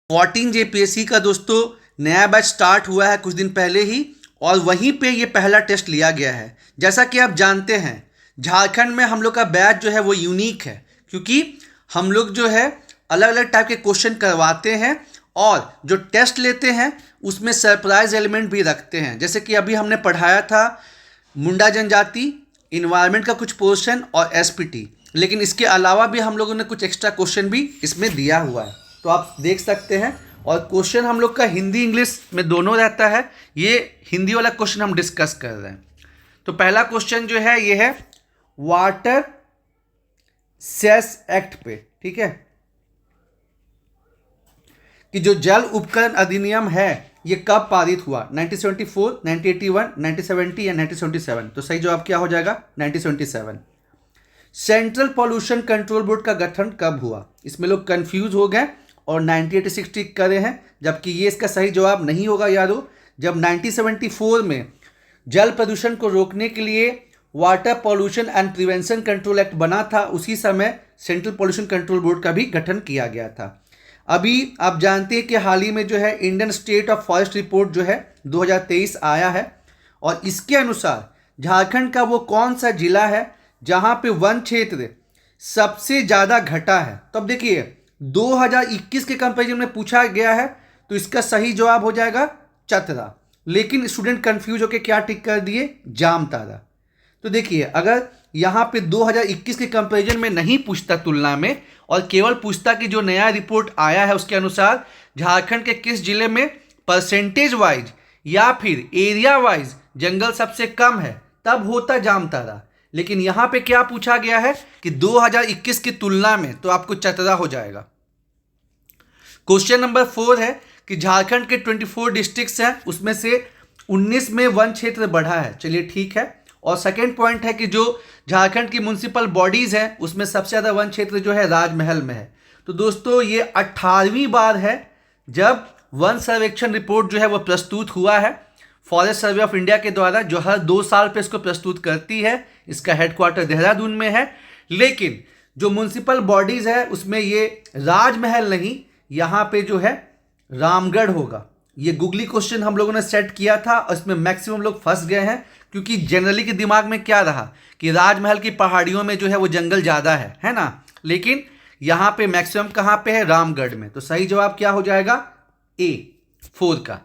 14 JPSC का दोस्तों नया बैच स्टार्ट हुआ है कुछ दिन पहले ही और वहीं पे ये पहला टेस्ट लिया गया है। जैसा कि आप जानते हैं झारखंड में हम लोग का बैच जो है वो यूनिक है क्योंकि हम लोग जो है अलग अलग टाइप के क्वेश्चन करवाते हैं और जो टेस्ट लेते हैं उसमें सरप्राइज एलिमेंट भी रखते हैं। जैसे कि अभी हमने पढ़ाया था मुंडा जनजाति, इन्वायरमेंट का कुछ पोर्शन और एसपीटी, लेकिन इसके अलावा भी हम लोगों ने कुछ एक्स्ट्रा क्वेश्चन भी इसमें दिया हुआ है, तो आप देख सकते हैं। और क्वेश्चन हम लोग का हिंदी इंग्लिश में दोनों रहता है। ये हिंदी वाला क्वेश्चन हम डिस्कस कर रहे हैं। तो पहला क्वेश्चन जो है ये है वाटर सेस एक्ट पे, ठीक है, कि जो जल उपकरण अधिनियम है ये कब पारित हुआ, 1974, 1981, 1970 या 1977। तो सही जवाब क्या हो जाएगा, 1977। सेंट्रल पॉल्यूशन कंट्रोल बोर्ड का गठन कब हुआ, इसमें लोग कंफ्यूज हो गए और 1986 टिक करे हैं, जबकि ये इसका सही जवाब नहीं होगा यारो। जब 1974 में जल प्रदूषण को रोकने के लिए water pollution and prevention control act बना था, उसी समय सेंट्रल पॉल्यूशन कंट्रोल बोर्ड का भी गठन किया गया था। अभी आप जानते हैं कि हाल ही में जो है Indian state of forest report जो है 2023 आया है और इसके अनुसार झारखंड का वो कौन सा जिला है जहां पे वन क्षेत्र सबसे ज़्यादा घटा है। तो अब देखिए 2021 के कंपेरिजन में पूछा गया है, तो इसका सही जवाब हो जाएगा चतरा, लेकिन स्टूडेंट कंफ्यूज होकर क्या टिक कर दिए, जामताड़ा। तो देखिए अगर यहाँ पे 2021 के कंपैरिजन में नहीं पूछता तुलना में और केवल पूछता कि जो नया रिपोर्ट आया है उसके अनुसार झारखंड के किस जिले में परसेंटेज वाइज या फिर एरिया वाइज जंगल सबसे कम है, तब होता जामताड़ा। लेकिन यहाँ पे क्या पूछा गया है कि 2021 की तुलना में, तो आपको चतरा हो जाएगा। क्वेश्चन नंबर 4 है कि झारखंड के 24 डिस्ट्रिक्ट्स हैं, उसमें से 19 में वन क्षेत्र बढ़ा है। चलिए ठीक है। और सेकेंड पॉइंट है कि जो झारखंड की म्युनिसिपल बॉडीज़ हैं उसमें सबसे ज़्यादा वन क्षेत्र जो है राजमहल में है। तो दोस्तों ये 18वीं बार है जब वन सर्वेक्षण रिपोर्ट जो है वो प्रस्तुत हुआ है फॉरेस्ट सर्वे ऑफ इंडिया के द्वारा, जो हर 2 साल पे इसको प्रस्तुत करती है। इसका हेडक्वार्टर देहरादून में है, लेकिन जो म्युनिसिपल बॉडीज़ है उसमें ये राजमहल नहीं, यहाँ पे जो है रामगढ़ होगा। ये गूगली क्वेश्चन हम लोगों ने सेट किया था और इसमें मैक्सिमम लोग फंस गए हैं, क्योंकि जनरली के दिमाग में क्या रहा कि राजमहल की पहाड़ियों में जो है वो जंगल ज़्यादा है ना, लेकिन यहाँ पे मैक्सिमम कहाँ पे है, रामगढ़ में। तो सही जवाब क्या हो जाएगा, ए 4 का,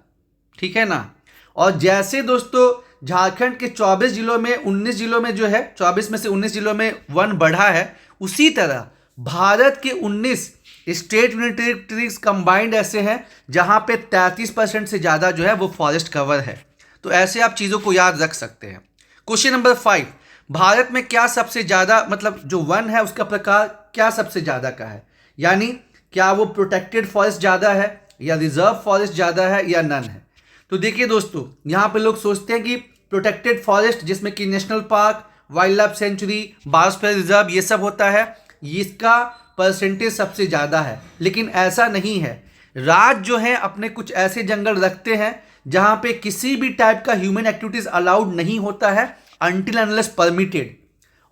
ठीक है ना। और जैसे दोस्तों झारखंड के 24 जिलों में 19 जिलों में जो है 24 में से 19 जिलों में वन बढ़ा है, उसी तरह भारत के 19 स्टेट यूनियन टेरिटरीज कंबाइंड ऐसे हैं जहां पे 33% से ज़्यादा जो है वो फॉरेस्ट कवर है। तो ऐसे आप चीज़ों को याद रख सकते हैं। क्वेश्चन नंबर 5, भारत में क्या सबसे ज़्यादा, मतलब जो वन है उसका प्रकार क्या सबसे ज़्यादा का है, यानी क्या वो प्रोटेक्टेड फॉरेस्ट ज़्यादा है या रिजर्व फॉरेस्ट ज़्यादा है या नन है। तो देखिए दोस्तों यहाँ पे लोग सोचते हैं कि प्रोटेक्टेड फॉरेस्ट जिसमें कि national park, wild life sanctuary, biosphere reserve ये सब होता है, इसका परसेंटेज सबसे ज़्यादा है, लेकिन ऐसा नहीं है। राज्य जो है अपने कुछ ऐसे जंगल रखते हैं जहाँ पे किसी भी टाइप का ह्यूमन एक्टिविटीज़ अलाउड नहीं होता है अनटिल अनलेस परमिटेड,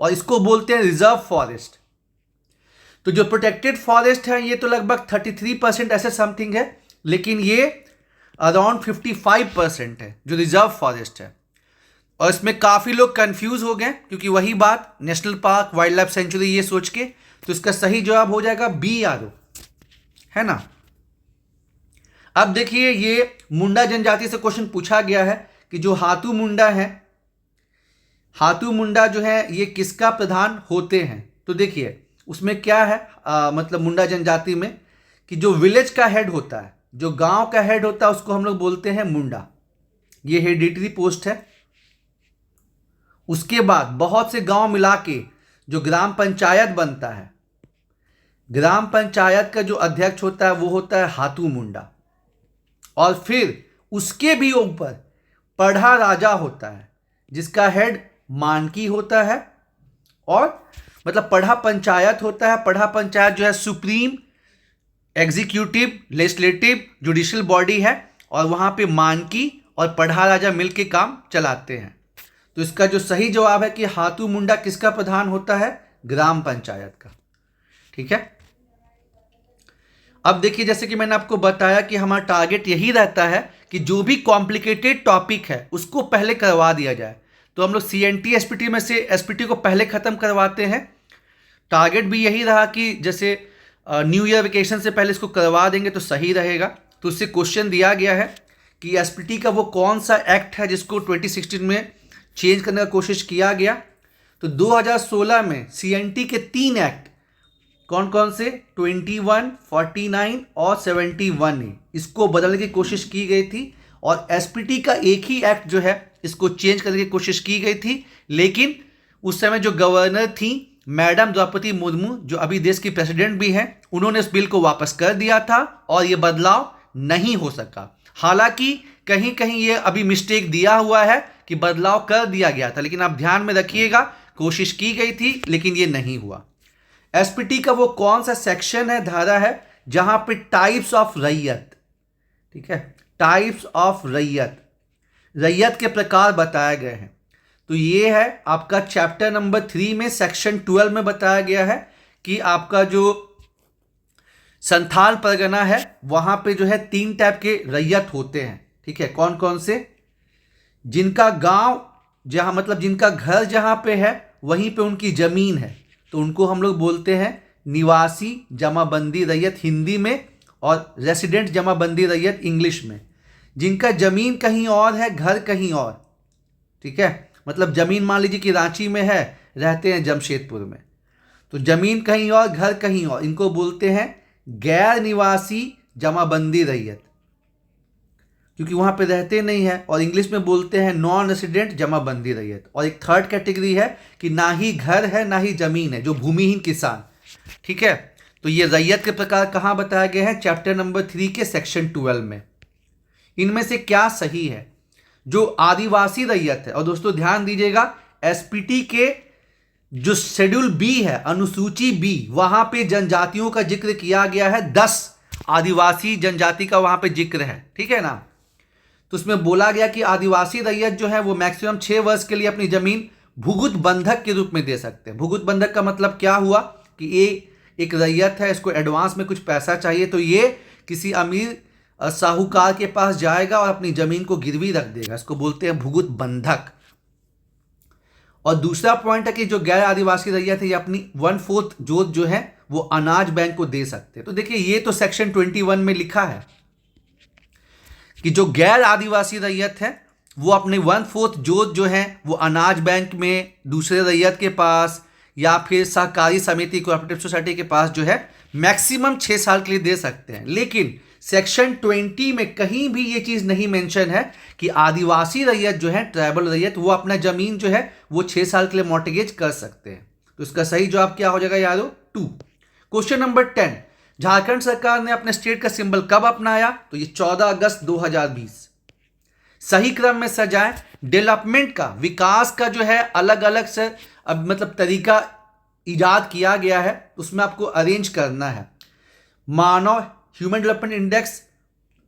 और इसको बोलते हैं रिजर्व फॉरेस्ट। तो जो प्रोटेक्टेड फॉरेस्ट है ये तो लगभग 33% ऐसे समथिंग है, लेकिन ये अराउंड 55% है जो रिजर्व फॉरेस्ट है। और इसमें काफ़ी लोग कंफ्यूज हो गए क्योंकि वही बात national park, wild life sanctuary ये सोच के। तो इसका सही जवाब हो जाएगा बी आर, है ना। अब देखिए ये मुंडा जनजाति से क्वेश्चन पूछा गया है कि जो हाथू मुंडा है, हाथू मुंडा जो है ये किसका प्रधान होते हैं। तो देखिए उसमें क्या है, मतलब मुंडा जनजाति में कि जो विलेज का हेड होता है, जो गांव का हेड होता है उसको हम लोग बोलते हैं मुंडा, ये हेडिटरी पोस्ट है। उसके बाद बहुत से गांव मिला के जो ग्राम पंचायत बनता है, ग्राम पंचायत का जो अध्यक्ष होता है वो होता है हाथू मुंडा। और फिर उसके भी ऊपर पढ़ा राजा होता है जिसका हेड मानकी होता है, और मतलब पढ़ा पंचायत होता है। पढ़ा पंचायत जो है supreme executive legislative judicial body है, और वहाँ पे मानकी और पढ़ा राजा मिलके काम चलाते हैं। तो इसका जो सही जवाब है कि हाथू मुंडा किसका प्रधान होता है, ग्राम पंचायत का, ठीक है। अब देखिए, जैसे कि मैंने आपको बताया कि हमारा टारगेट यही रहता है कि जो भी कॉम्प्लिकेटेड टॉपिक है उसको पहले करवा दिया जाए। तो हम लोग CNT SPT में से SPT को पहले ख़त्म करवाते हैं। टारगेट भी यही रहा कि जैसे न्यू ईयर वेकेशन से पहले इसको करवा देंगे तो सही रहेगा। तो उससे क्वेश्चन दिया गया है कि SPT का वो कौन सा एक्ट है जिसको 2016 में चेंज करने का कोशिश किया गया। तो 2016 में CNT के 3 एक्ट कौन कौन से, 21, 49 और 71A, इसको बदलने की कोशिश की गई थी। और SPT का एक ही एक्ट जो है इसको चेंज करने की कोशिश की गई थी, लेकिन उस समय जो गवर्नर थी मैडम द्रौपदी मुर्मू, जो अभी देश की प्रेसिडेंट भी हैं, उन्होंने इस बिल को वापस कर दिया था और ये बदलाव नहीं हो सका। हालांकि कहीं कहीं ये अभी मिस्टेक दिया हुआ है कि बदलाव कर दिया गया था, लेकिन आप ध्यान में रखिएगा, कोशिश की गई थी लेकिन ये नहीं हुआ। SPT का वो कौन सा सेक्शन है, धारा है, जहां पे टाइप्स ऑफ रैयत, ठीक है, टाइप्स ऑफ रैयत, रैयत के प्रकार बताए गए हैं। तो ये है आपका चैप्टर नंबर 3 में सेक्शन 12 में बताया गया है कि आपका जो संथाल परगना है वहां पे जो है 3 टाइप के रैयत होते हैं, ठीक है। कौन कौन से, जिनका गांव जहां मतलब जिनका घर जहां पे है वहीं पे उनकी जमीन है, तो उनको हम लोग बोलते हैं निवासी जमाबंदी रैयत हिंदी में, और रेसिडेंट जमाबंदी रैयत इंग्लिश में। जिनका जमीन कहीं और है, घर कहीं और, ठीक है, मतलब जमीन मान लीजिए कि रांची में है, रहते हैं जमशेदपुर में, तो जमीन कहीं और घर कहीं और, इनको बोलते हैं गैर निवासी जमाबंदी रैयत, क्योंकि वहां पे रहते नहीं है, और इंग्लिश में बोलते हैं नॉन रेसिडेंट जमाबंदी रैयत। और एक थर्ड कैटेगरी है कि ना ही घर है ना ही जमीन है, जो भूमिहीन किसान, ठीक है। तो ये रैयत के प्रकार कहाँ बताए गए हैं, चैप्टर नंबर 3 के सेक्शन 12 में। इनमें से क्या सही है, जो आदिवासी रैयत है, और दोस्तों ध्यान दीजिएगा SPT के जो शेड्यूल बी है, अनुसूची बी, वहां पे जनजातियों का जिक्र किया गया है, 10 आदिवासी जनजाति का वहां पे जिक्र है, ठीक है ना। तो उसमें बोला गया कि आदिवासी रैयत जो है वो मैक्सिमम 6 वर्ष के लिए अपनी जमीन भूगुत बंधक के रूप में दे सकते हैं। भूगुत बंधक का मतलब क्या हुआ कि ये एक रैयत है, इसको एडवांस में कुछ पैसा चाहिए, तो ये किसी अमीर साहूकार के पास जाएगा और अपनी जमीन को गिरवी रख देगा, इसको बोलते हैं भूगुत बंधक। और दूसरा पॉइंट है कि जो गैर आदिवासी रैयत है ये अपनी 1/4 जोत जो है वो अनाज बैंक को दे सकते हैं। तो देखिए ये तो सेक्शन 21 में लिखा है कि जो गैर आदिवासी रैयत है वो अपने 1/4 जोत जो है वो अनाज बैंक में, दूसरे रैयत के पास, या फिर सहकारी समिति कोऑपरेटिव सोसाइटी के पास जो है मैक्सिमम 6 साल के लिए दे सकते हैं। लेकिन सेक्शन 20 में कहीं भी ये चीज नहीं मेंशन है कि आदिवासी रैयत जो है, ट्राइबल रैयत, वो अपना जमीन जो है वो 6 साल के लिए मॉर्टगेज कर सकते हैं। तो इसका सही जवाब क्या हो जाएगा यारो, 2। क्वेश्चन नंबर 10, झारखंड सरकार ने अपने स्टेट का सिंबल कब अपनाया, तो ये 14 अगस्त 2020। सही क्रम में सजाएं, डेवलपमेंट का, विकास का जो है अलग अलग से अब मतलब तरीका इजाद किया गया है, उसमें आपको अरेंज करना है। मानव human development index,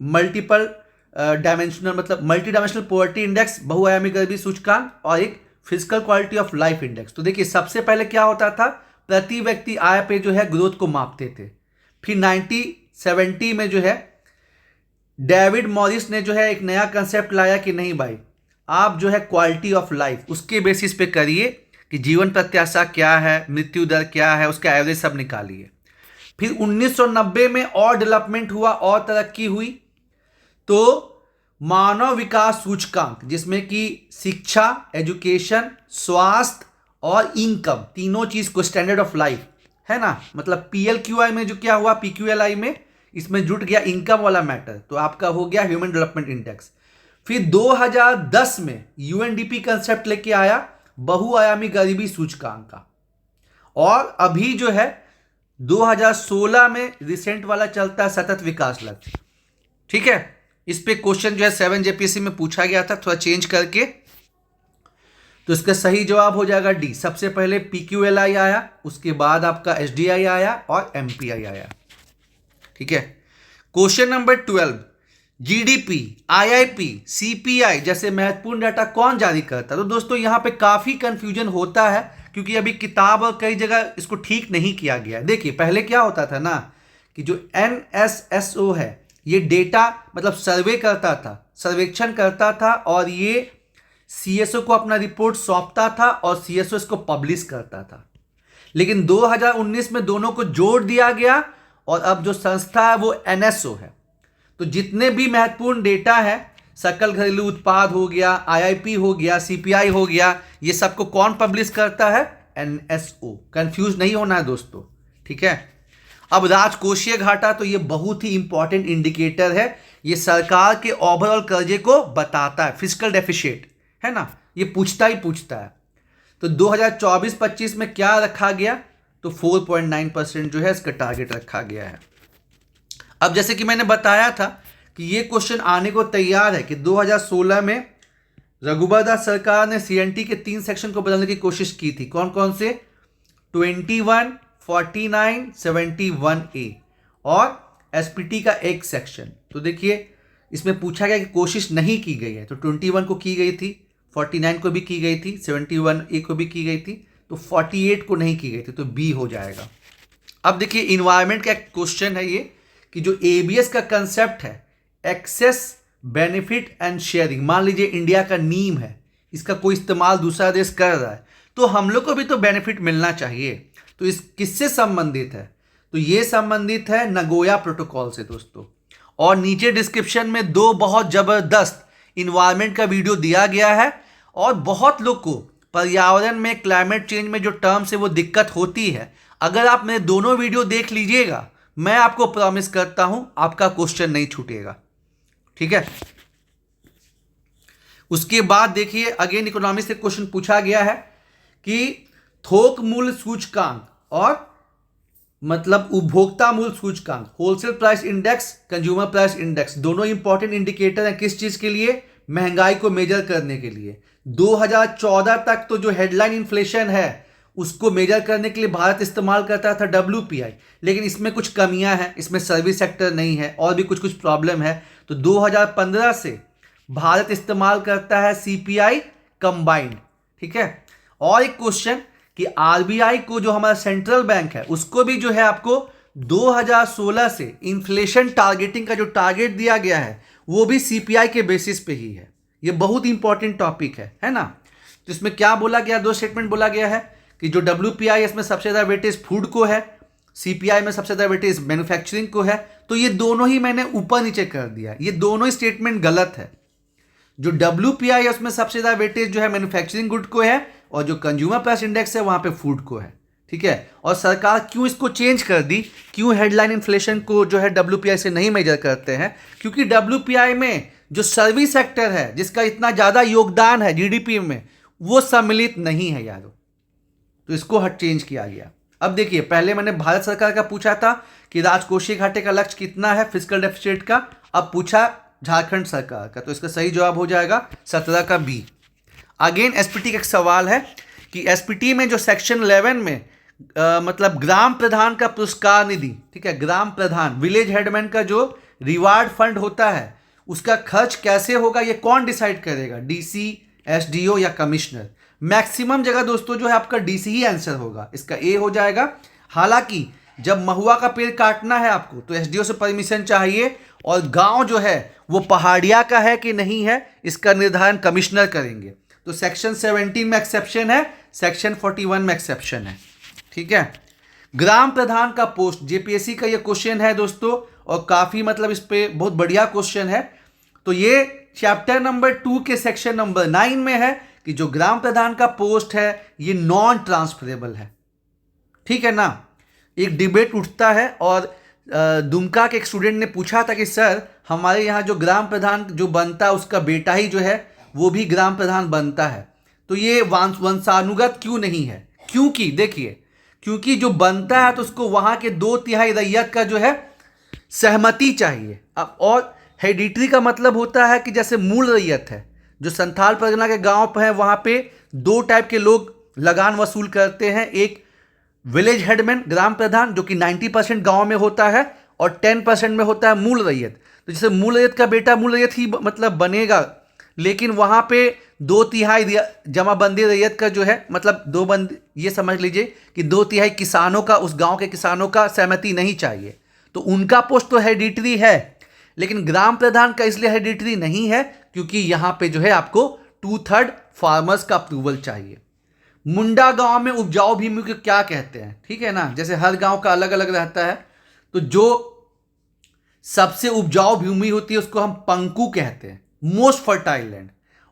multiple dimensional मतलब मल्टी डायमेंशनल पॉवर्टी इंडेक्स, बहुआयामी गरीबी सूचकांक, और एक physical quality of life index. तो देखिए सबसे पहले क्या होता था, प्रति व्यक्ति आय पे जो है ग्रोथ को मापते थे। फिर 1970 में जो है डेविड मॉरिस ने जो है एक नया कंसेप्ट लाया कि नहीं भाई, आप जो है क्वालिटी ऑफ लाइफ उसके बेसिस पे करिए कि जीवन प्रत्याशा क्या है, मृत्यु दर क्या है, उसका एवरेज सब निकालिए। फिर 1990 में और डेवलपमेंट हुआ और तरक्की हुई, तो मानव विकास सूचकांक, जिसमें कि शिक्षा, एजुकेशन, स्वास्थ्य और इनकम, तीनों चीज को, स्टैंडर्ड ऑफ लाइफ है ना, मतलब PLQI में जो क्या हुआ, PQLI में इसमें जुट गया इनकम वाला मैटर, तो आपका हो गया ह्यूमन डेवलपमेंट इंडेक्स। फिर 2010 में UNDP कंसेप्ट लेके आया बहुआयामी गरीबी सूचकांक का, और अभी जो है 2016 में रिसेंट वाला चलता है सतत विकास लक्ष्य, ठीक है। इस पे क्वेश्चन जो है 7 JPSC में पूछा गया था, थोड़ा चेंज करके, तो इसका सही जवाब हो जाएगा डी। सबसे पहले PQLI आया, उसके बाद आपका SDI आया और MPI आया, ठीक है। Question number 12, GDP, IIP, CPI जैसे महत्वपूर्ण डाटा कौन जारी करता है। तो दोस्तों यहां पे काफी कंफ्यूजन होता है, क्योंकि अभी किताब और कई जगह इसको ठीक नहीं किया गया। देखिए पहले क्या होता था ना कि जो NSSO है ये डेटा मतलब सर्वे करता था, सर्वेक्षण करता था और ये CSO को अपना रिपोर्ट सौंपता था और CSO इसको पब्लिश करता था। लेकिन 2019 में दोनों को जोड़ दिया गया और अब जो संस्था है वो NSO है। तो जितने भी महत्वपूर्ण डेटा है, सकल घरेलू उत्पाद हो गया, IIP हो गया, CPI हो गया, ये सबको कौन पब्लिश करता है? NSO। कंफ्यूज नहीं होना है दोस्तों, ठीक है। अब राजकोषीय घाटा, तो ये बहुत ही इंपॉर्टेंट इंडिकेटर है, ये सरकार के ओवरऑल कर्जे को बताता है, फिस्कल डेफिसिट है ना, ये पूछता ही पूछता है। तो 2024-25 में क्या रखा गया? तो 4.9% जो है इसका टारगेट रखा गया है। अब जैसे कि मैंने बताया था कि ये क्वेश्चन आने को तैयार है कि 2016 में रघुबर दास सरकार ने CNT के 3 सेक्शन को बदलने की कोशिश की थी। कौन कौन से? 21, 49, 71A और SPT का एक सेक्शन। तो देखिए इसमें पूछा गया कि कोशिश नहीं की गई है, तो 21 को की गई थी, 49 को भी की गई थी, 71A को भी की गई थी, तो 48 को नहीं की गई थी, तो B हो जाएगा। अब देखिए इन्वायरमेंट का क्वेश्चन है ये कि जो ABS का कंसेप्ट है, एक्सेस बेनिफिट एंड शेयरिंग, मान लीजिए इंडिया का नीम है, इसका कोई इस्तेमाल दूसरा देश कर रहा है, तो हम लोग को भी तो बेनिफिट मिलना चाहिए। तो इस किससे संबंधित है? तो ये संबंधित है नगोया प्रोटोकॉल से दोस्तों। और नीचे डिस्क्रिप्शन में 2 बहुत जबरदस्त इन्वायरमेंट का वीडियो दिया गया है, और बहुत लोग को पर्यावरण में, क्लाइमेट चेंज में जो टर्म्स है वो दिक्कत होती है। अगर आप मेरे दोनों वीडियो देख लीजिएगा, मैं आपको प्रॉमिस करता हूं आपका क्वेश्चन नहीं छूटेगा, ठीक है। उसके बाद देखिए अगेन इकोनॉमिक्स से क्वेश्चन पूछा गया है कि थोक मूल्य सूचकांक और मतलब उपभोक्ता मूल्य सूचकांक, wholesale price index, consumer price index, दोनों इंपॉर्टेंट इंडिकेटर हैं किस चीज के लिए? महंगाई को मेजर करने के लिए। 2014 तक तो जो हेडलाइन इन्फ्लेशन है उसको मेजर करने के लिए भारत इस्तेमाल करता था WPI, लेकिन इसमें कुछ कमियां हैं, इसमें सर्विस सेक्टर नहीं है और भी कुछ कुछ प्रॉब्लम है। तो 2015 से भारत इस्तेमाल करता है CPI कंबाइंड, ठीक है। और एक क्वेश्चन कि RBI को जो हमारा सेंट्रल बैंक है उसको भी जो है आपको 2016 से इन्फ्लेशन टारगेटिंग का जो टारगेट दिया गया है वो भी CPI के बेसिस पे ही है। ये बहुत इंपॉर्टेंट टॉपिक है ना। तो इसमें क्या बोला गया? 2 स्टेटमेंट बोला गया है कि जो WPI इसमें सबसे ज़्यादा वेटेज फूड को है, CPI में सबसे ज़्यादा वेटेज मैन्युफैक्चरिंग को है। तो ये दोनों ही मैंने ऊपर नीचे कर दिया, ये दोनों ही स्टेटमेंट गलत है। जो WPI है उसमें सबसे ज़्यादा वेटेज जो है मैन्युफैक्चरिंग गुड को है, और जो कंज्यूमर प्राइस इंडेक्स है वहाँ पे फूड को है, ठीक है। और सरकार क्यों इसको चेंज कर दी, क्यों हेडलाइन इन्फ्लेशन को जो है WPI से नहीं मेजर करते हैं? क्योंकि WPI में जो सर्विस सेक्टर है जिसका इतना ज़्यादा योगदान है GDP में, वो सम्मिलित नहीं है यारों, तो इसको चेंज किया गया। अब देखिए पहले मैंने भारत सरकार का पूछा था कि राजकोषीय घाटे का लक्ष्य कितना है फिस्कल डेफिसिट का, अब पूछा झारखंड सरकार का, तो इसका सही जवाब हो जाएगा 17 का B। अगेन SPT का एक सवाल है कि SPT में जो सेक्शन 11 में मतलब ग्राम प्रधान का पुरस्कार निधि, ठीक है, ग्राम प्रधान विलेज हेडमैन का जो रिवार्ड फंड होता है उसका खर्च कैसे होगा, ये कौन डिसाइड करेगा? DC, SDO या कमिश्नर? मैक्सिमम जगह दोस्तों जो है आपका DC ही आंसर होगा, इसका A हो जाएगा। हालांकि जब महुआ का पेड़ काटना है आपको तो SDO से परमिशन चाहिए, और गांव जो है वो पहाड़िया का है कि नहीं है इसका निर्धारण कमिश्नर करेंगे। तो सेक्शन 17 में एक्सेप्शन है, सेक्शन 41 में एक्सेप्शन है, ठीक है। ग्राम प्रधान का पोस्ट, JPSC का ये क्वेश्चन है दोस्तों, और काफ़ी मतलब इस पे बहुत बढ़िया क्वेश्चन है। तो ये चैप्टर नंबर 2 के सेक्शन नंबर 9 में है कि जो ग्राम प्रधान का पोस्ट है ये नॉन ट्रांसफरेबल है, ठीक है ना। एक डिबेट उठता है, और दुमका के एक स्टूडेंट ने पूछा था कि सर हमारे यहाँ जो ग्राम प्रधान जो बनता है उसका बेटा ही जो है वो भी ग्राम प्रधान बनता है, तो ये वंशानुगत क्यों नहीं है? क्योंकि देखिए, क्योंकि जो बनता है तो उसको वहाँ के 2/3 रैयत का जो है सहमति चाहिए। अब और हेरिडिटरी का मतलब होता है कि जैसे मूल रैयत है, जो संथाल परगना के गांव पर है वहाँ पे 2 टाइप के लोग लगान वसूल करते हैं। एक विलेज हेडमैन ग्राम प्रधान जो कि 90% गांव में होता है, और 10% में होता है मूल रैयत। तो जैसे मूल रैयत का बेटा मूल रैयत ही मतलब बनेगा, लेकिन वहाँ पे 2/3 जमाबंदी रैयत का जो है मतलब 2 बंद, ये समझ लीजिए कि 2/3 किसानों का, उस गांव के किसानों का सहमति नहीं चाहिए। तो तो उनका पोस्ट तो हेरिडिटरी है, लेकिन ग्राम प्रधान का इसलिए हेरिडिटरी नहीं है क्योंकि यहां पे जो है आपको 2/3 फार्मर्स का अप्रूवल चाहिए। मुंडा गांव में उपजाऊ भूमि को क्या कहते हैं, ठीक है ना, जैसे हर गांव का अलग अलग रहता है, तो जो सबसे उपजाऊ भूमि होती है उसको हम पंकु कहते हैं, मोस्ट फर्टाइल लैंड,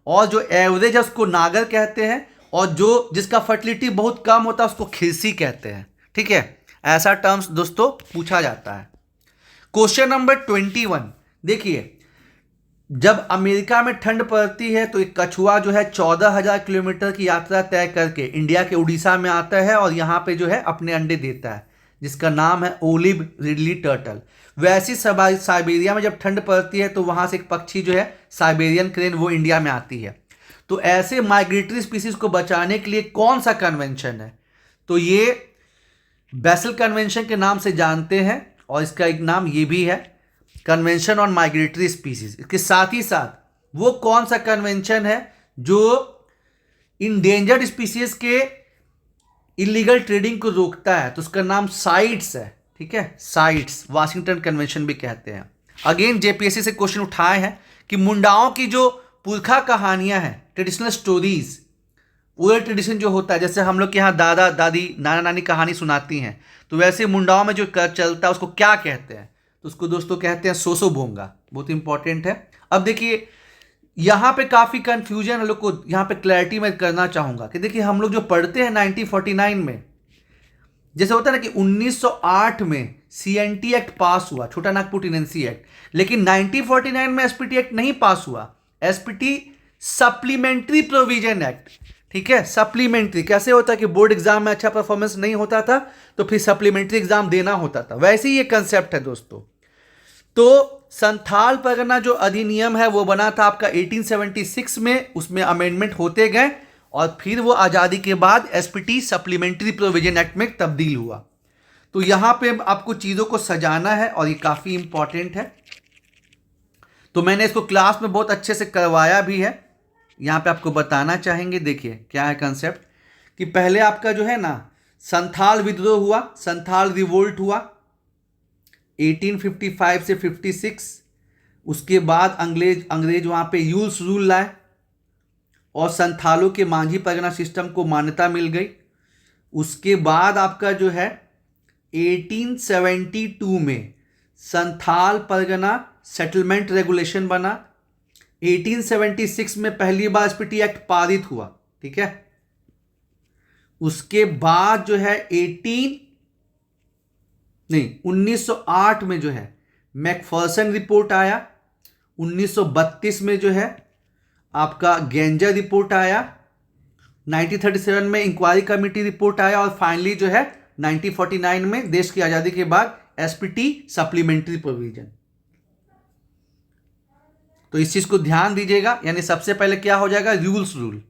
और जो एवरेज है उसको नागर कहते हैं, और जो जिसका फर्टिलिटी बहुत कम होता है उसको खिरसी कहते हैं, ठीक है। ऐसा टर्म्स दोस्तों पूछा जाता है। क्वेश्चन नंबर 21 देखिए, जब अमेरिका में ठंड पड़ती है तो एक कछुआ जो है 14,000 किलोमीटर की यात्रा तय करके इंडिया के उड़ीसा में आता है और यहाँ पे जो है अपने अंडे देता है, जिसका नाम है ओलिव रिडली टर्टल। वैसी साइबेरिया में जब ठंड पड़ती है तो वहाँ से एक पक्षी जो है साइबेरियन क्रेन वो इंडिया में आती है। तो ऐसे माइग्रेटरी स्पीसीज को बचाने के लिए कौन सा कन्वेंशन है, तो ये बेसल कन्वेंशन के नाम से जानते हैं, और इसका एक नाम ये भी है कन्वेंशन ऑन माइग्रेटरी स्पीसीज। इसके साथ ही साथ वो कौन सा कन्वेंशन है जो इंडेंजर्ड स्पीसीज के इलीगल ट्रेडिंग को रोकता है, तो उसका नाम साइट्स है, ठीक है, साइट्स, वाशिंगटन कन्वेंशन भी कहते हैं। अगेन जेपीएससी से क्वेश्चन उठाए हैं कि मुंडाओं की जो पुरखा कहानियां हैं, ट्रेडिशनल स्टोरीज, ओरल ट्रेडिशन जो होता है, जैसे हम लोग के यहाँ दादा दादी नाना नानी कहानी सुनाती हैं, तो वैसे मुंडाओं में जो चलता है उसको क्या कहते हैं, तो उसको दोस्तों कहते हैं सोसो भोंगा। बहुत इंपॉर्टेंट है। अब देखिए यहाँ पे काफ़ी कंफ्यूजन है, लोग को यहाँ पे क्लैरिटी मैं करना चाहूँगा कि देखिए हम लोग जो पढ़ते हैं 1949 में, जैसे होता है ना कि 1908 में CNT एक्ट पास हुआ, छोटा नागपुर टेनेंसी एक्ट, लेकिन 1949 में SPT एक्ट नहीं पास हुआ, SPT सप्लीमेंट्री प्रोविजन एक्ट, ठीक है। सप्लीमेंट्री कैसे होता है कि बोर्ड एग्जाम में अच्छा परफॉर्मेंस नहीं होता था तो फिर सप्लीमेंट्री एग्जाम देना होता था, वैसे ही ये कंसेप्ट है दोस्तों। तो संथाल परगना जो अधिनियम है वो बना था आपका 1876 में, उसमें अमेंडमेंट होते गए और फिर वो आज़ादी के बाद SPT सप्लीमेंट्री प्रोविजन एक्ट में तब्दील हुआ। तो यहाँ पे आपको चीज़ों को सजाना है और ये काफ़ी इंपॉर्टेंट है। तो मैंने इसको क्लास में बहुत अच्छे से करवाया भी है, यहाँ पे आपको बताना चाहेंगे। देखिए क्या है कंसेप्ट कि पहले आपका जो है ना संथाल विद्रोह हुआ, संथाल रिवोल्ट हुआ 1855 से 56। उसके बाद अंग्रेज वहाँ पे यूल्स रूल लाए और संथालों के मांझी परगना सिस्टम को मान्यता मिल गई। उसके बाद आपका जो है 1872 में संथाल परगना सेटलमेंट रेगुलेशन बना। 1876 में पहली बार SPT एक्ट पारित हुआ, ठीक है। उसके बाद जो है 1908 में जो है मैकफर्सन रिपोर्ट आया। 1932 में जो है आपका गेंजर रिपोर्ट आया। 1937 में इंक्वायरी कमेटी रिपोर्ट आया और फाइनली जो है 1949 में देश की आज़ादी के बाद SPT सप्लीमेंट्री प्रोविजन। तो इस चीज़ को ध्यान दीजिएगा, यानी सबसे पहले क्या हो जाएगा रूल्स रूल,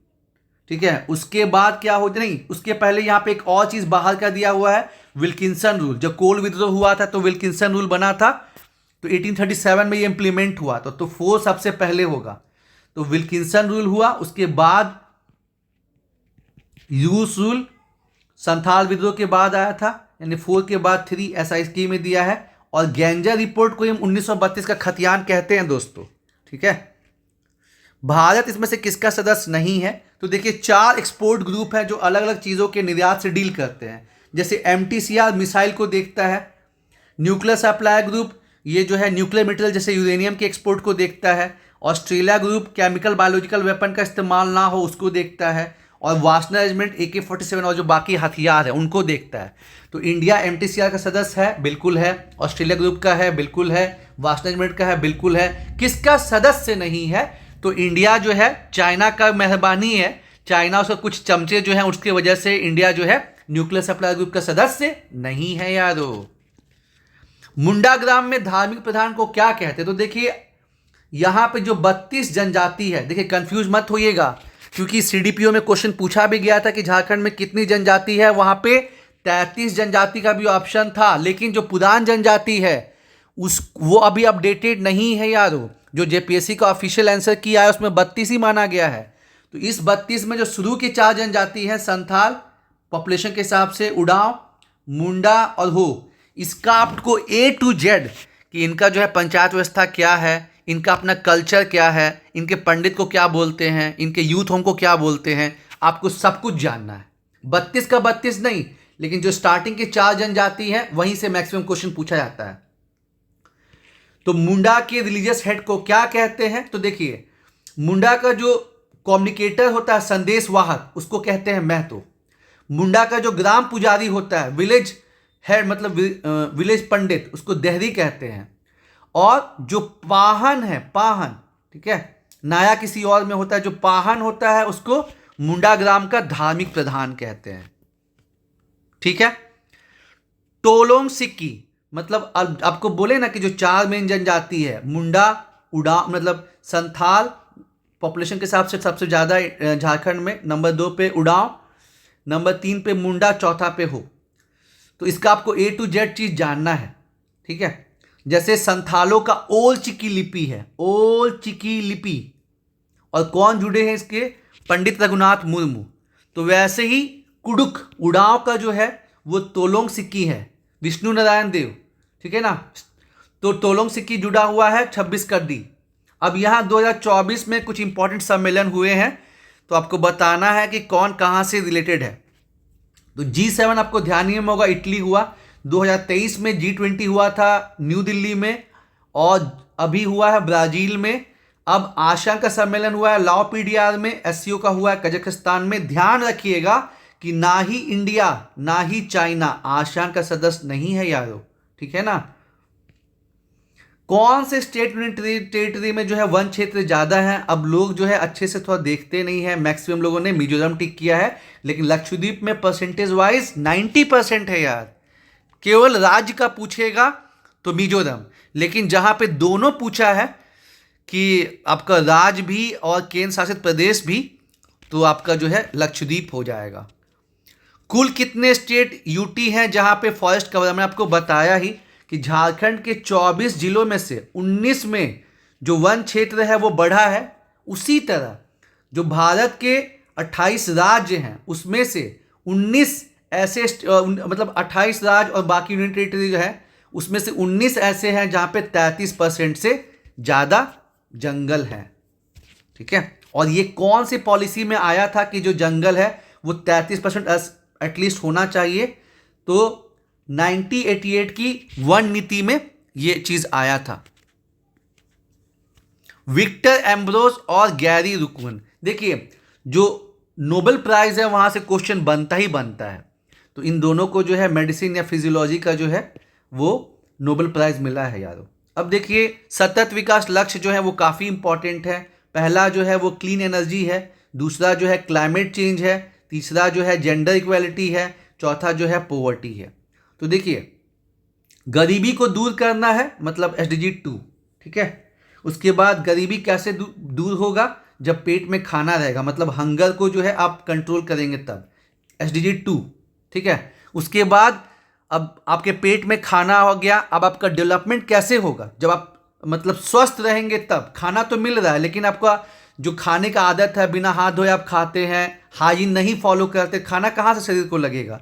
ठीक है। उसके बाद क्या हो नहीं, उसके पहले यहाँ पे एक और चीज़ बाहर का दिया हुआ है विल्किंसन रूल। जब कोल विद्रोह हुआ था तो विल्किंसन रूल बना था, तो 1837 में ये इंप्लीमेंट हुआ तो 4 सबसे पहले होगा। तो विल्किंसन रूल हुआ, उसके बाद यूस रूल संथाल विद्रोह के बाद आया था, यानी 4 के बाद 3 ऐसा स्कीम में दिया है। और गेंजर रिपोर्ट को हम 1932 का खतियान कहते हैं दोस्तों, ठीक है। भारत इसमें से किसका सदस्य नहीं है, तो देखिए 4 एक्सपोर्ट ग्रुप हैं जो अलग अलग चीज़ों के निर्यात से डील करते हैं। जैसे MTCR मिसाइल को देखता है, न्यूक्लियर सप्लाई ग्रुप ये जो है न्यूक्लियर मटेरियल जैसे यूरेनियम के एक्सपोर्ट को देखता है। Australia group chemical biological weapon का इस्तेमाल ना हो उसको देखता है। और वासना रेजिमेंट AK-47 और जो बाकी हथियार है उनको देखता है। तो इंडिया MTCR का सदस्य है, बिल्कुल है। ऑस्ट्रेलिया ग्रुप का है, बिल्कुल है। वासना रेजिमेंट का है, बिल्कुल है। किसका सदस्य नहीं है, तो इंडिया जो है चाइना का मेहरबानी है, चाइना उसका कुछ चमचे जो है उसकी वजह से इंडिया जो है न्यूक्लियर सप्लाई ग्रुप का सदस्य नहीं है यारो। मुंडा ग्राम में धार्मिक प्रधान को क्या कहते हैं, तो देखिए यहां पे जो 32 जनजाति है, देखिए कंफ्यूज मत होइएगा क्योंकि CDPO में क्वेश्चन पूछा भी गया था कि झारखंड में कितनी जनजाति है, वहां पे 33 जनजाति का भी ऑप्शन था, लेकिन जो पुरान जनजाति है वो अभी अपडेटेड नहीं है यारो। जो JPSC का ऑफिशियल आंसर किया है उसमें 32 ही माना गया है। तो इस 32 में जो शुरू की 4 जनजाति है संथाल पॉपुलेशन के हिसाब से, उड़ाव, मुंडा और हो, इसका आपको A to Z कि इनका जो है पंचायत व्यवस्था क्या है, इनका अपना कल्चर क्या है, इनके पंडित को क्या बोलते हैं, इनके यूथ होम को क्या बोलते हैं, आपको सब कुछ जानना है। 32 का 32 नहीं, लेकिन जो स्टार्टिंग के 4 जनजाति हैं वहीं से मैक्सिमम क्वेश्चन पूछा जाता है। तो मुंडा के रिलीजियस हेड को क्या कहते हैं? तो देखिए, मुंडा का जो कम्युनिकेटर होता है, संदेश वाहक, उसको कहते हैं महतो। मुंडा का जो ग्राम पुजारी होता है, विलेज हेड मतलब विलेज पंडित, उसको देहरी कहते हैं। और जो पाहन है, पाहन, ठीक है, नाया किसी और में होता है, जो पाहन होता है उसको मुंडा ग्राम का धार्मिक प्रधान कहते हैं। ठीक है। टोलोंग सिक्की मतलब अब आपको बोले ना कि जो 4 मेन जनजाति है, मुंडा, उड़ाव मतलब संथाल, पॉपुलेशन के हिसाब से सबसे ज़्यादा झारखंड में, नंबर 2 पे उड़ाव, नंबर 3 पे मुंडा, चौथा पे हो। तो इसका आपको A to Z चीज़ जानना है। ठीक है। जैसे संथालों का ओल चिकी लिपि है, ओल चिकी लिपि, और कौन जुड़े हैं इसके? पंडित रघुनाथ मुर्मू। तो वैसे ही कुडुक, उड़ाव का जो है वो तोलोंग सिक्की है, विष्णु नारायण देव। ठीक है ना। तो तोलोंग सिक्की जुड़ा हुआ है छत्तीसगढ़ी। अब यहाँ 2024 में कुछ इंपॉर्टेंट सम्मेलन हुए हैं, तो आपको बताना है कि कौन कहाँ से रिलेटेड है। तो G7 आपको ध्यान ही में होगा, इटली हुआ। 2023 में G20 हुआ था न्यू दिल्ली में, और अभी हुआ है ब्राज़ील में। अब आसियान का सम्मेलन हुआ है लाओ पीडीआर में, SCO का हुआ है कजाकिस्तान में। ध्यान रखिएगा कि ना ही इंडिया ना ही चाइना आसियान का सदस्य नहीं है यारो। ठीक है ना। कौन से स्टेट यूनियन टेरिटरी में जो है वन क्षेत्र ज़्यादा है? अब लोग जो है अच्छे से थोड़ा देखते नहीं है, मैक्सिमम लोगों ने मिजोरम टिक किया है, लेकिन लक्षद्वीप में परसेंटेज वाइज 90% है यार। केवल राज्य का पूछेगा तो मिजोरम, लेकिन जहाँ पे दोनों पूछा है कि आपका राज्य भी और केंद्र शासित प्रदेश भी, तो आपका जो है लक्षद्वीप हो जाएगा। कुल कितने स्टेट यूटी हैं जहाँ पे फॉरेस्ट कवर? मैंने आपको बताया ही कि झारखंड के 24 जिलों में से 19 में जो वन क्षेत्र है वो बढ़ा है। उसी तरह जो भारत के 28 राज्य हैं उसमें से 19 ऐसे मतलब 28 राज्य और बाकी यूनियन टेरिटरी जो है उसमें से 19 ऐसे हैं जहाँ पे 33% से ज़्यादा जंगल है। ठीक है। और ये कौन सी पॉलिसी में आया था कि जो जंगल है वो 33% एटलीस्ट होना चाहिए? तो 1988 की वन नीति में ये चीज आया था। विक्टर एम्ब्रोस और गैरी रुकवन, देखिए जो नोबेल प्राइज है वहां से क्वेश्चन बनता ही बनता है। तो इन दोनों को जो है मेडिसिन या फिजियोलॉजी का जो है वो नोबेल प्राइज मिला है यारो। अब देखिए सतत विकास लक्ष्य जो है वो काफ़ी इंपॉर्टेंट है। पहला जो है वो क्लीन एनर्जी है, दूसरा जो है क्लाइमेट चेंज है, तीसरा जो है जेंडर इक्वालिटी है, चौथा जो है पोवर्टी है। तो देखिए गरीबी को दूर करना है मतलब SDG 2। ठीक है। उसके बाद गरीबी कैसे दूर होगा? जब पेट में खाना रहेगा, मतलब हंगर को जो है आप कंट्रोल करेंगे तब, SDG 2। ठीक है। उसके बाद अब आपके पेट में खाना हो गया, अब आपका डेवलपमेंट कैसे होगा? जब आप मतलब स्वस्थ रहेंगे तब। खाना तो मिल रहा है लेकिन आपका जो खाने का आदत है, बिना हाथ धोए आप खाते हैं, हाइजीन नहीं फॉलो करते, खाना कहाँ से शरीर को लगेगा?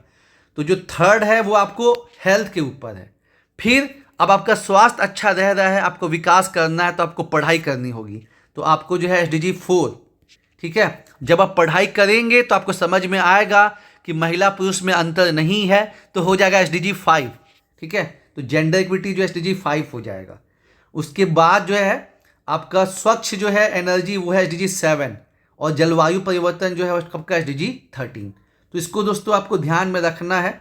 तो जो थर्ड है वो आपको हेल्थ के ऊपर है। फिर अब आपका स्वास्थ्य अच्छा रह रहा है, आपको विकास करना है तो आपको पढ़ाई करनी होगी, तो आपको जो है SDG 4। ठीक है। जब आप पढ़ाई करेंगे तो आपको समझ में आएगा कि महिला पुरुष में अंतर नहीं है, तो हो जाएगा SDG 5। ठीक है। तो जेंडर इक्विटी जो SDG 5 हो जाएगा। उसके बाद जो है आपका स्वच्छ जो है एनर्जी वो है SDG 7, और जलवायु परिवर्तन जो है आपका SDG 13। तो इसको दोस्तों आपको ध्यान में रखना है।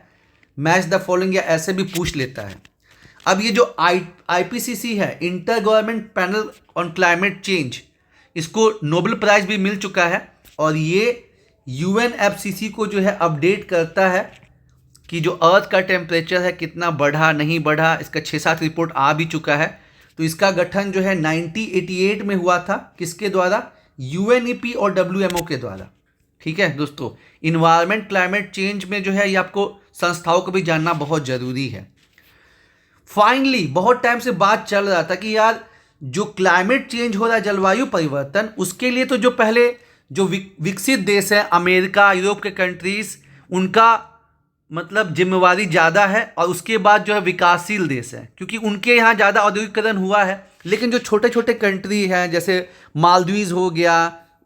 मैच द फॉलोइंग या ऐसे भी पूछ लेता है। अब ये जो IPCC है, inter government panel on climate change, इसको नोबेल प्राइज भी मिल चुका है, और ये UNFCCC को जो है अपडेट करता है कि जो अर्थ का टेम्परेचर है कितना बढ़ा नहीं बढ़ा। इसका 6-7 रिपोर्ट आ भी चुका है। तो इसका गठन जो है 1988 में हुआ था, किसके द्वारा? UNEP और WMO के द्वारा। ठीक है दोस्तों, इन्वायरमेंट क्लाइमेट चेंज में जो है ये आपको संस्थाओं को भी जानना बहुत ज़रूरी है। फाइनली बहुत टाइम से बात चल रहा था कि यार जो क्लाइमेट चेंज हो रहा है, जलवायु परिवर्तन, उसके लिए तो जो पहले जो विकसित देश है, अमेरिका, यूरोप के कंट्रीज, उनका मतलब जिम्मेवारी ज़्यादा है, और उसके बाद जो है विकासशील देश है, क्योंकि उनके यहाँ ज़्यादा औद्योगिकरण हुआ है। लेकिन जो छोटे छोटे कंट्री हैं, जैसे मालदीव्स हो गया,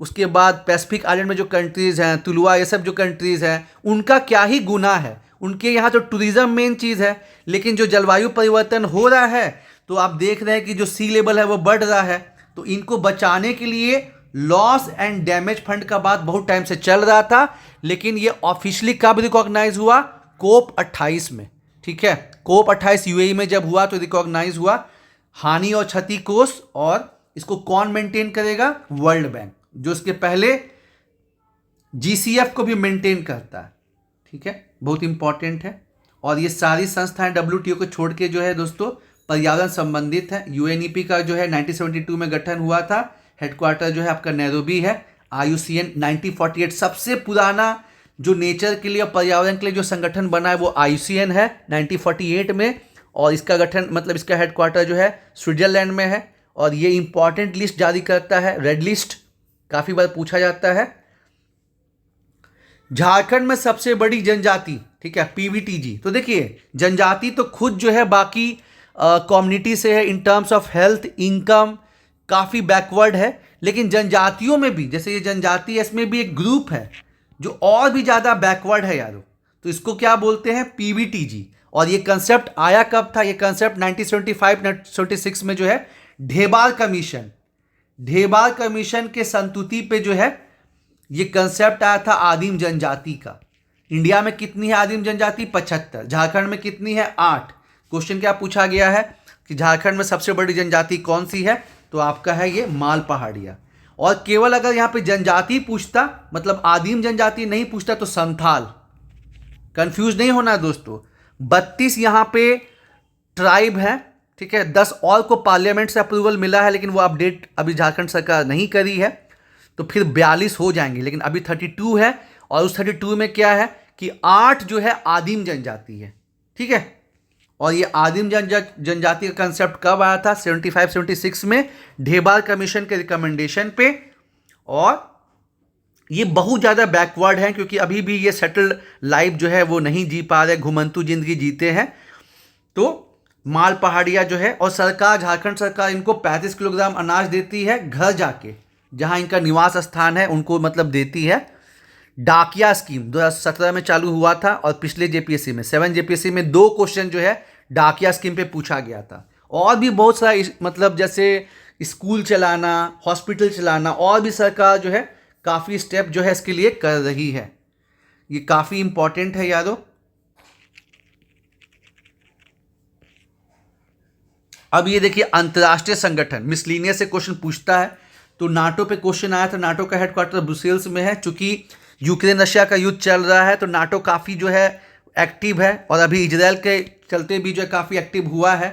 उसके बाद पैसिफिक आइलैंड में जो कंट्रीज़ हैं, तुलुआ, ये सब जो कंट्रीज़ हैं, उनका क्या ही गुनाह है। उनके यहाँ तो टूरिज़्म मेन चीज़ है, लेकिन जो जलवायु परिवर्तन हो रहा है, तो आप देख रहे हैं कि जो सी लेवल है वो बढ़ रहा है। तो इनको बचाने के लिए लॉस एंड डैमेज फंड का बात बहुत टाइम से चल रहा था, लेकिन ये ऑफिशियली कब रिकॉग्नाइज हुआ? कोप 28 में। ठीक है, कोप 28 यूएई में जब हुआ तो रिकॉग्नाइज हुआ। हानि और क्षति कोष, और इसको कौन मेंटेन करेगा? वर्ल्ड बैंक, जो इसके पहले जीसीएफ को भी मेंटेन करता है। ठीक है, बहुत इंपॉर्टेंट है। और ये सारी संस्थाएं डब्ल्यूटीओ को छोड़ के जो है दोस्तों पर्यावरण संबंधित है। यूएनईपी का जो है 1972 में गठन हुआ था, हेडक्वार्टर जो है आपका नैरोबी है। आईयूसीएन 1948 सबसे पुराना जो नेचर के लिए और पर्यावरण के लिए जो संगठन बना है वो आईयूसीएन है 1948 में, और इसका गठन मतलब इसका हेडक्वार्टर जो है स्विट्जरलैंड में है। और ये इंपॉर्टेंट लिस्ट जारी करता है, रेड लिस्ट, काफ़ी बार पूछा जाता है। झारखंड में सबसे बड़ी जनजाति, ठीक है, पीवीटीजी। तो देखिए जनजाति तो खुद जो है बाकी कम्युनिटी से है, in terms of health, income काफ़ी बैकवर्ड है, लेकिन जनजातियों में भी, जैसे ये जनजाति है, इसमें भी एक ग्रुप है जो और भी ज़्यादा बैकवर्ड है यारों। तो इसको क्या बोलते हैं? पीवीटीजी। और ये कंसेप्ट आया कब था? ये कंसेप्ट 1975-76 में जो है ढेबार कमीशन के संतुति पे जो है ये कंसेप्ट आया था आदिम जनजाति का। इंडिया में कितनी है आदिम जनजाति? 75। झारखंड में कितनी है? 8। क्वेश्चन क्या पूछा गया है कि झारखंड में सबसे बड़ी जनजाति कौन सी है? तो आपका है ये माल पहाड़िया। और केवल अगर यहाँ पे जनजाति पूछता, मतलब आदिम जनजाति नहीं पूछता, तो संथाल। कंफ्यूज नहीं होना दोस्तों। 32 यहाँ पे ट्राइब है, ठीक है। 10 और को पार्लियामेंट से अप्रूवल मिला है, लेकिन वो अपडेट अभी झारखंड सरकार नहीं करी है, तो फिर 42 हो जाएंगे, लेकिन अभी 32 है। और उस 32 में क्या है कि 8 जो है आदिम जनजाति है, ठीक है। और ये आदिम जनजाति का कंसेप्ट कब आया था? 75-76 में ढेबार कमीशन के रिकमेंडेशन पे। और ये बहुत ज़्यादा बैकवर्ड हैं, क्योंकि अभी भी ये सेटल्ड लाइफ जो है वो नहीं जी पा रहे, घुमंतु जिंदगी जीते हैं। तो माल पहाड़िया जो है, और सरकार, झारखंड सरकार इनको 35 किलोग्राम अनाज देती है घर जाके, जहां इनका निवास स्थान है उनको मतलब देती है। डाकिया स्कीम 2017 में चालू हुआ था, और पिछले जेपीएससी में 7 जेपीएससी में 2 क्वेश्चन जो है डाकिया स्कीम पे पूछा गया था। और भी बहुत सारा मतलब जैसे स्कूल चलाना, हॉस्पिटल चलाना, और भी सरकार जो है काफ़ी स्टेप जो है इसके लिए कर रही है। ये काफ़ी इंपॉर्टेंट है यारों। अब ये देखिए अंतर्राष्ट्रीय संगठन, मिसलिनियस से क्वेश्चन पूछता है, तो नाटो पे क्वेश्चन आया था। नाटो का हेडक्वार्टर ब्रुसेल्स में है। चूंकि यूक्रेन रशिया का युद्ध चल रहा है, तो नाटो काफ़ी जो है एक्टिव है, और अभी इजराइल के चलते भी जो है काफ़ी एक्टिव हुआ है।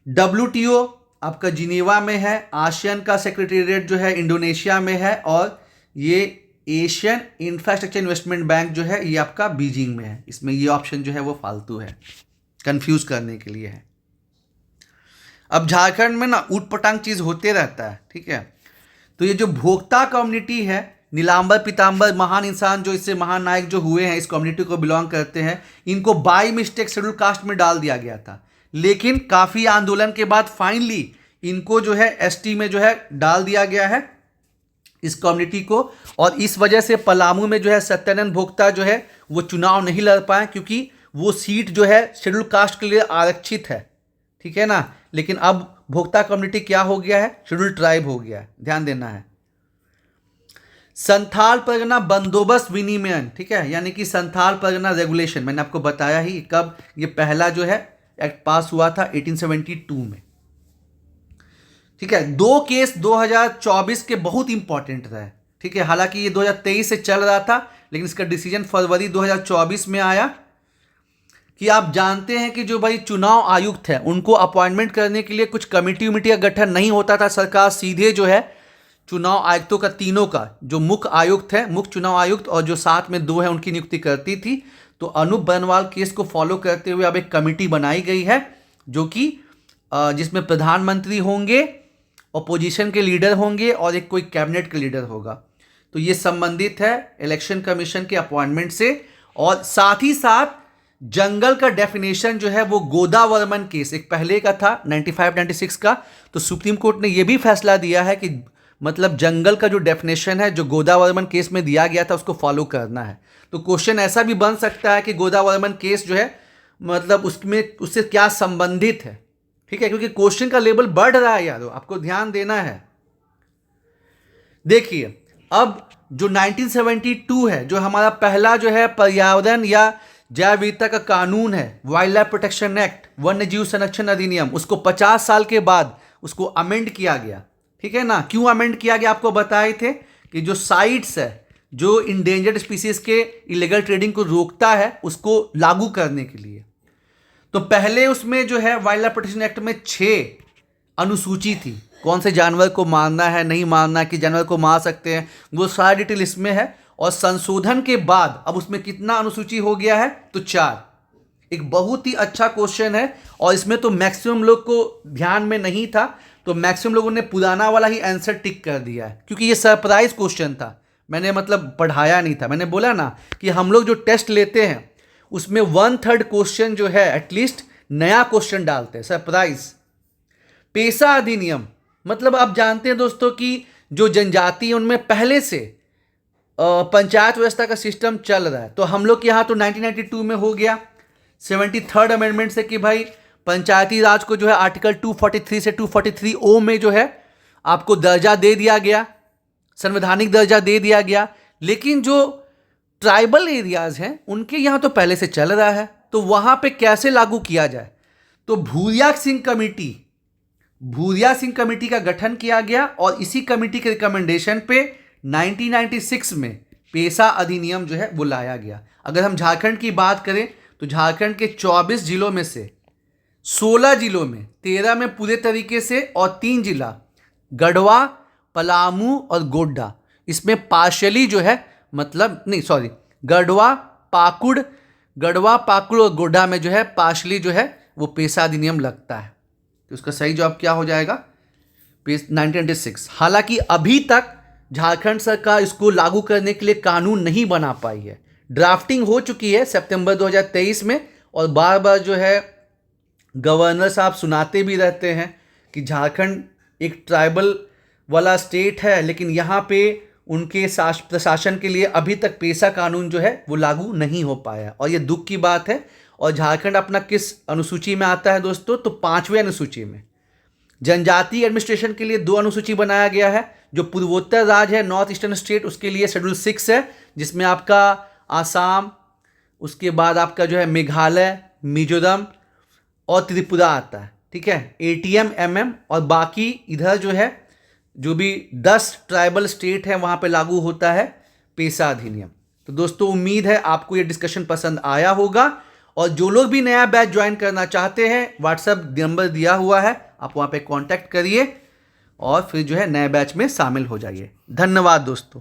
डब्ल्यूटीओ आपका जिनेवा में है। आसियान का सेक्रेटेरिएट जो है इंडोनेशिया में है, और ये एशियन इंफ्रास्ट्रक्चर इन्वेस्टमेंट बैंक जो है ये आपका बीजिंग में है। इसमें ये ऑप्शन जो है वो फालतू है, कंफ्यूज करने के लिए है। अब झारखंड में ना ऊट पटांग चीज़ होते रहता है, ठीक है। तो ये जो भोक्ता कम्युनिटी है, नीलांबर पीतांबर महान इंसान जो इससे महान नायक जो हुए हैं, इस कम्युनिटी को बिलोंग करते हैं, इनको बाय मिस्टेक शेड्यूल कास्ट में डाल दिया गया था। लेकिन काफ़ी आंदोलन के बाद फाइनली इनको जो है एसटी में जो है डाल दिया गया है, इस कम्युनिटी को। और इस वजह से पलामू में जो है सत्यानंद भोक्ता जो है वो चुनाव नहीं लड़ पाए, क्योंकि वो सीट जो है शेड्यूल कास्ट के लिए आरक्षित है, ठीक है ना। लेकिन अब भोक्ता कम्युनिटी क्या हो गया है? शेड्यूल ट्राइब हो गया है, ध्यान देना है। संथाल परगना बंदोबस्त विनिमयन, ठीक है, यानी कि संथाल परगना रेगुलेशन, मैंने आपको बताया ही कब ये पहला जो है एक्ट पास हुआ था 1872 में, ठीक है। 2 केस 2024 के बहुत इंपॉर्टेंट रहे, ठीक है। हालांकि ये 2023 से चल रहा था, लेकिन इसका डिसीजन फरवरी 2024 में आया। कि आप जानते हैं कि जो भाई चुनाव आयुक्त है उनको अपॉइंटमेंट करने के लिए कुछ कमेटी उमिटी का गठन नहीं होता था। सरकार सीधे जो है चुनाव आयुक्तों का, तीनों का, जो मुख्य आयुक्त है, मुख्य चुनाव आयुक्त, और जो साथ में 2 है, उनकी नियुक्ति करती थी। तो अनूप बनवाल केस को फॉलो करते हुए अब एक कमेटी बनाई गई है, जो कि जिसमें प्रधानमंत्री होंगे, अपोजिशन के लीडर होंगे, और एक कोई कैबिनेट के लीडर होगा। तो ये संबंधित है इलेक्शन कमीशन के अपॉइंटमेंट से। और साथ ही साथ जंगल का डेफिनेशन जो है वो गोदावर्मन केस एक पहले का था 95-96 का, तो सुप्रीम कोर्ट ने ये भी फैसला दिया है कि मतलब जंगल का जो डेफिनेशन है जो गोदावर्मन केस में दिया गया था उसको फॉलो करना है। तो क्वेश्चन ऐसा भी बन सकता है कि गोदावर्मन केस जो है मतलब उसमें उससे क्या संबंधित है, ठीक है, क्योंकि क्वेश्चन का लेवल बढ़ रहा है यारो, आपको ध्यान देना है। देखिए अब जो 1972 है, जो हमारा पहला जो है पर्यावरण या जैव विविधता का कानून है, वाइल्ड लाइफ प्रोटेक्शन एक्ट, वन्य जीव संरक्षण अधिनियम, उसको 50 साल के बाद उसको अमेंड किया गया, ठीक है ना। क्यों अमेंड किया गया आपको बताए थे कि जो साइट्स है जो इंडेंजर्ड स्पीसीज के इलीगल ट्रेडिंग को रोकता है उसको लागू करने के लिए। तो पहले उसमें जो है वाइल्ड लाइफ प्रोटेक्शन एक्ट में 6 अनुसूची थी, कौन से जानवर को मारना है, नहीं मारना, कि जानवर को मार सकते हैं, वो सारा डिटेल इसमें है। और संशोधन के बाद अब उसमें कितना अनुसूची हो गया है, तो 4। एक बहुत ही अच्छा क्वेश्चन है और इसमें तो मैक्सिमम लोग को ध्यान में नहीं था, तो मैक्सिमम लोगों ने पुराना वाला ही आंसर टिक कर दिया है, क्योंकि ये सरप्राइज क्वेश्चन था, मैंने मतलब पढ़ाया नहीं था। मैंने बोला ना कि हम लोग जो टेस्ट लेते हैं उसमें 1/3 क्वेश्चन जो है एटलीस्ट नया क्वेश्चन डालते हैं, सरप्राइज। पेशा अधिनियम, मतलब आप जानते हैं दोस्तों कि जो जनजाति है उनमें पहले से पंचायत व्यवस्था का सिस्टम चल रहा है। तो हम लोग के यहाँ तो 1992 में हो गया 73rd अमेंडमेंट से कि भाई पंचायती राज को जो है आर्टिकल 243 से 243O में जो है आपको दर्जा दे दिया गया, संवैधानिक दर्जा दे दिया गया। लेकिन जो ट्राइबल एरियाज हैं उनके यहाँ तो पहले से चल रहा है, तो वहाँ पे कैसे लागू किया जाए। तो भूरिया सिंह कमेटी का गठन किया गया और इसी कमेटी के रिकमेंडेशन पे 1996 में पेशा अधिनियम जो है वो लाया गया। अगर हम झारखंड की बात करें तो झारखंड के 24 जिलों में से 16 जिलों में 13 में पूरे तरीके से और 3 जिला गढ़वा, पलामू और गोड्डा, इसमें पार्शियली जो है मतलब नहीं सॉरी गढ़वा, पाकुड़ और गोड्डा में जो है पार्शियली जो है वो पेशा अधिनियम लगता है। तो उसका सही जवाब क्या हो जाएगा, 1996। हालांकि अभी तक झारखंड सरकार इसको लागू करने के लिए कानून नहीं बना पाई है। ड्राफ्टिंग हो चुकी है सितंबर 2023 में, और बार बार जो है गवर्नर साहब सुनाते भी रहते हैं कि झारखंड एक ट्राइबल वाला स्टेट है, लेकिन यहाँ पे उनके प्रशासन के लिए अभी तक पेशा कानून जो है वो लागू नहीं हो पाया, और ये दुख की बात है। और झारखंड अपना किस अनुसूची में आता है दोस्तों, तो 5वें अनुसूची में। जनजातीय एडमिनिस्ट्रेशन के लिए 2 अनुसूची बनाया गया है। जो पूर्वोत्तर राज्य है, नॉर्थ ईस्टर्न स्टेट, उसके लिए शेड्यूल 6 है, जिसमें आपका आसाम, उसके बाद आपका जो है मेघालय, मिजोरम और त्रिपुरा आता है, ठीक है, ATM, MM, और बाकी इधर जो है जो भी 10 ट्राइबल स्टेट है वहाँ पे लागू होता है पेशा अधिनियम। तो दोस्तों उम्मीद है आपको ये डिस्कशन पसंद आया होगा, और जो लोग भी नया बैच ज्वाइन करना चाहते हैं व्हाट्सएप नंबर दिया हुआ है, आप वहाँ पे कांटेक्ट करिए और फिर जो है नए बैच में शामिल हो जाइए। धन्यवाद दोस्तों।